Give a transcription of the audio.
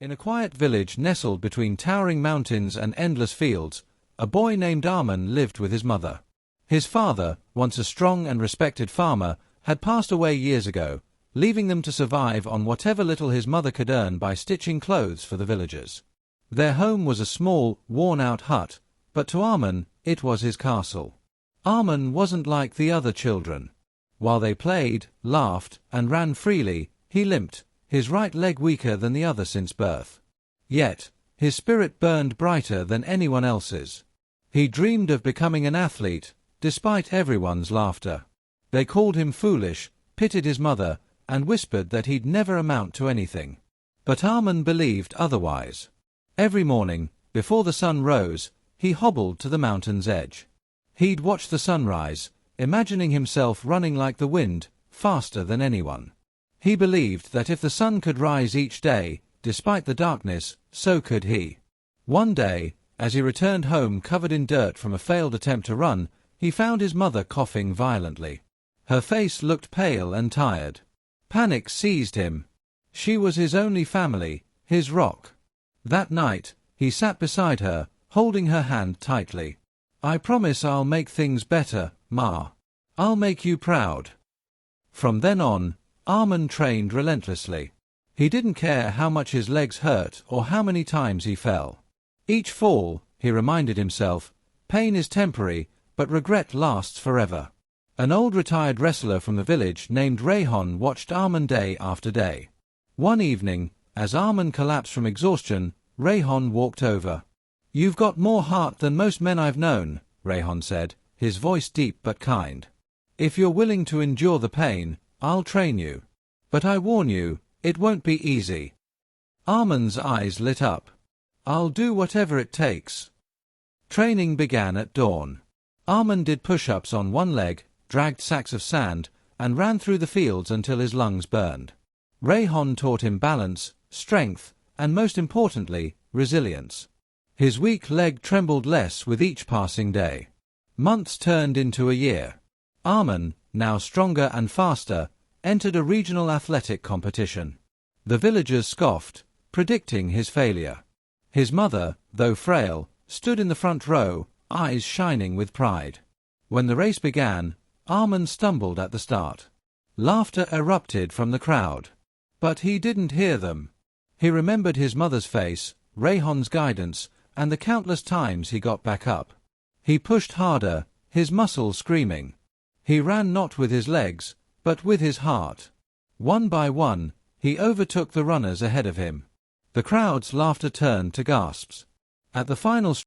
In a quiet village nestled between towering mountains and endless fields, a boy named Arman lived with his mother. His father, once a strong and respected farmer, had passed away years ago, leaving them to survive on whatever little his mother could earn by stitching clothes for the villagers. Their home was a small, worn-out hut, but to Arman, it was his castle. Arman wasn't like the other children. While they played, laughed, and ran freely, he limped, his right leg weaker than the other since birth. Yet, his spirit burned brighter than anyone else's. He dreamed of becoming an athlete, despite everyone's laughter. They called him foolish, pitied his mother, and whispered that he'd never amount to anything. But Arman believed otherwise. Every morning, before the sun rose, he hobbled to the mountain's edge. He'd watch the sunrise, imagining himself running like the wind, faster than anyone. He believed that if the sun could rise each day, despite the darkness, so could he. One day, as he returned home covered in dirt from a failed attempt to run, he found his mother coughing violently. Her face looked pale and tired. Panic seized him. She was his only family, his rock. That night, he sat beside her, holding her hand tightly. "I promise I'll make things better, Ma. I'll make you proud." From then on, Arman trained relentlessly. He didn't care how much his legs hurt or how many times he fell. Each fall, he reminded himself, pain is temporary, but regret lasts forever. An old retired wrestler from the village named Rayhan watched Arman day after day. One evening, as Arman collapsed from exhaustion, Rayhan walked over. "You've got more heart than most men I've known," Rayhan said, his voice deep but kind. "If you're willing to endure the pain, I'll train you. But I warn you, it won't be easy." Arman's eyes lit up. "I'll do whatever it takes." Training began at dawn. Arman did push-ups on one leg, dragged sacks of sand, and ran through the fields until his lungs burned. Rayhan taught him balance, strength, and most importantly, resilience. His weak leg trembled less with each passing day. Months turned into a year. Arman, now stronger and faster, entered a regional athletic competition. The villagers scoffed, predicting his failure. His mother, though frail, stood in the front row, eyes shining with pride. When the race began, Arman stumbled at the start. Laughter erupted from the crowd. But he didn't hear them. He remembered his mother's face, Rayhan's guidance, and the countless times he got back up. He pushed harder, his muscles screaming. He ran not with his legs, but with his heart. One by one, he overtook the runners ahead of him. The crowd's laughter turned to gasps. At the final